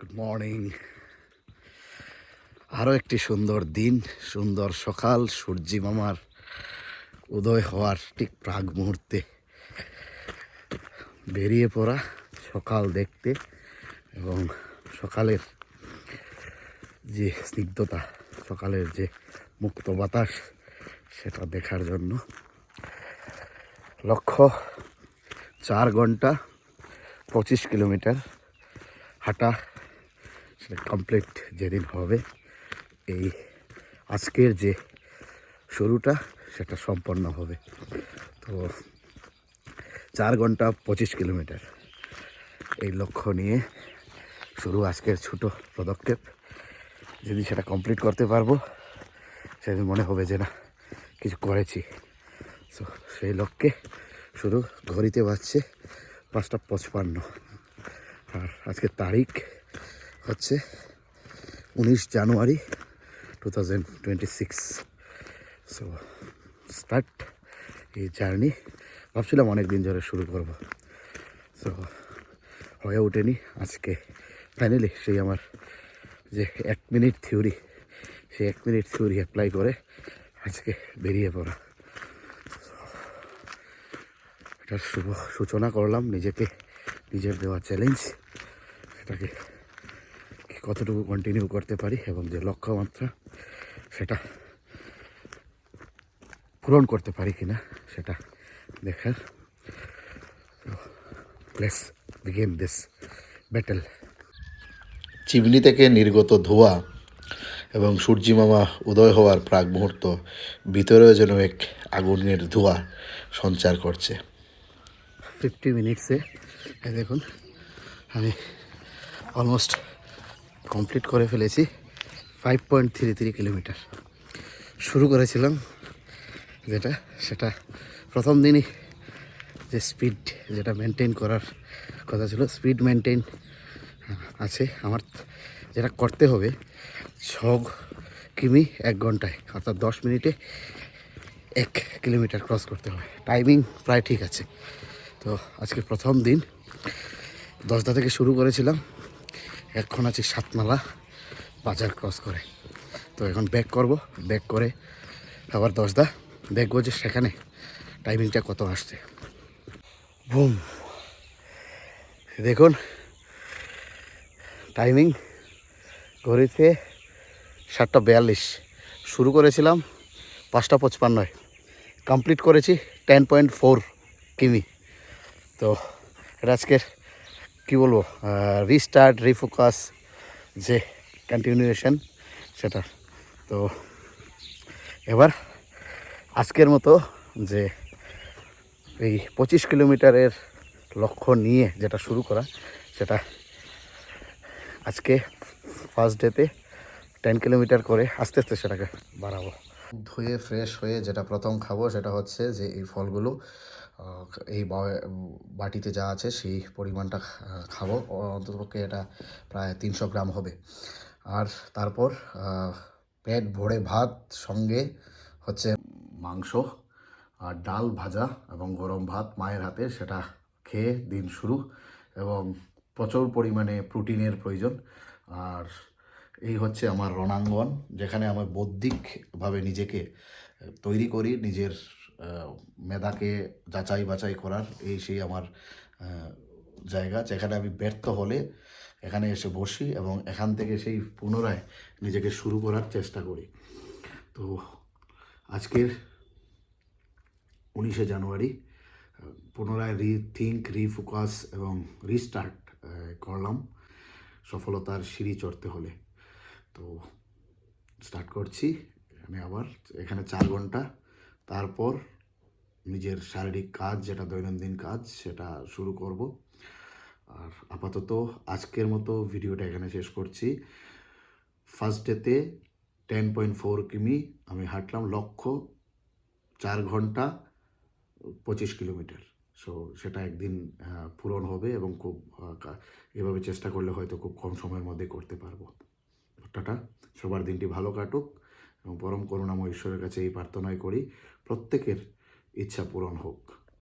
Good morning. আরও একটি সুন্দর দিন, সুন্দর সকাল, সূর্যি মামার উদয় হওয়ার ঠিক প্রাক মুহূর্তে বেরিয়ে পড়া সকাল দেখতে এবং সকালের যে স্নিগ্ধতা, সকালের যে মুক্ত বাতাস সেটা দেখার জন্য। লক্ষ্য 4 ঘন্টা 25 কিলোমিটার হাঁটা, সেটা কমপ্লিট যেদিন হবে, এই আজকের যে শুরুটা সেটা সম্পন্ন হবে। তো 4 ঘন্টা 25 কিলোমিটার এই লক্ষ্য নিয়ে শুরু আজকের ছোটো পদক্ষেপ। যদি সেটা কমপ্লিট করতে পারবো সেদিন মনে হবে যে না কিছু করেছি। সো সেই লক্ষ্যে শুরু। ঘড়িতে বাজছে 5:55 আর আজকের তারিখ হচ্ছে 19 জানুয়ারি 2026। সো স্টার্ট এই জার্নি। ভাবছিলাম অনেক দিন ধরে শুরু করব, সো হয়ে ওঠেনি। আজকে ফাইনালি সেই আমার যে 1 মিনিট থিওরি, সেই 1 মিনিট থিওরি অ্যাপ্লাই করে আজকে বেরিয়ে পড়া। এটার শুভ সূচনা করলাম নিজেকে, নিজের দেওয়া চ্যালেঞ্জ, সেটাকে কতটুকু কন্টিনিউ করতে পারি এবং যে লক্ষ্যমাত্রা সেটা পূরণ করতে পারি কিনা সেটা দেখার। Let's begin this battle. Chimney থেকে নির্গত ধোঁয়া এবং সূর্যিমামা উদয় হওয়ার প্রাক মুহূর্ত ভিতরেও যেন এক আগুনের ধোঁয়া সঞ্চার করছে। 50 মিনিটসে দেখুন আমি অলমোস্ট কমপ্লিট করে ফেলেছি। 5.33 কিলোমিটার শুরু করেছিলাম, সেটা প্রথম দিনই যে স্পিড যেটা মেনটেন করার কথা ছিল, স্পিড মেনটেন আছে আমার। যেটা করতে হবে 6 কিমি 1 ঘন্টায়, অর্থাৎ 10 মিনিটে 1 কিলোমিটার ক্রস করতে হবে। টাইমিং প্রায় ঠিক আছে। তো আজকে প্রথম দিন 10দা থেকে শুরু করেছিলাম, এখন আছি 7 নালা বাজার ক্রস করে। তো এখন ব্যাক করব, ব্যাক করে আবার 10দা দেখবো যে সেখানে টাইমিংটা কত আসছে। বুম, দেখুন টাইমিং ঘড়িতে 7:42। শুরু করেছিলাম 5:55, কমপ্লিট করেছি 10.4 কিমি। তো এটা আজকের কী বলবো, রিস্টার্ট রিফোকাস যে কন্টিনিউয়েশন সেটা। তো এবার আজকের মতো যে এই 25 কিলোমিটারের লক্ষ্য নিয়ে যেটা শুরু করা, সেটা আজকে ফার্স্ট ডেতে 10 কিলোমিটার করে আস্তে আস্তে সেটাকে বাড়াবো। ধুয়ে ফ্রেশ হয়ে যেটা প্রথম খাবো সেটা হচ্ছে যে এই ফলগুলো, এই বাটিতে যা আছে সেই পরিমাণটা খাবো। অন্ততপক্ষে এটা প্রায় 300 গ্রাম হবে। আর তারপর পেট ভরে ভাত, সঙ্গে হচ্ছে মাংস আর ডাল ভাজা এবং গরম ভাত মায়ের হাতে, সেটা খেয়ে দিন শুরু। এবং প্রচুর পরিমাণে প্রোটিনের প্রয়োজন। আর এই হচ্ছে আমার রণাঙ্গন, যেখানে আমার বৌদ্ধিকভাবে নিজেকে তৈরি করি, নিজের মেধাকে যাচাই বাছাই করার এই সেই আমার জায়গা, যেখানে আমি ব্যর্থ হলে এখানে এসে বসি এবং এখান থেকে সেই পুনরায় নিজেকে শুরু করার চেষ্টা করি। তো আজকের 19শে জানুয়ারি পুনরায় রিথিঙ্ক, রিফোকাস এবং রিস্টার্ট করলাম সফলতার সিঁড়ি চড়তে হলে। তো স্টার্ট করছি আবার এখানে 4 ঘন্টা, তারপর নিজের শারীরিক কাজ, যেটা দৈনন্দিন কাজ, সেটা শুরু করব। আর আপাতত আজকের মতো ভিডিওটা এখানে শেষ করছি। ফার্স্ট ডেতে 10.4 কিমি আমি হাঁটলাম, লক্ষ্য 4 ঘন্টা 25 কিলোমিটার। সো সেটা একদিন পূরণ হবে এবং খুব এভাবে চেষ্টা করলে হয়তো খুব কম সময়ের মধ্যে করতে পারবো। টাটা, সবার দিনটি ভালো কাটুক এবং পরম করুণাময় ঈশ্বরের কাছে এই প্রার্থনাই করি প্রত্যেকের ইচ্ছা পূরণ হোক।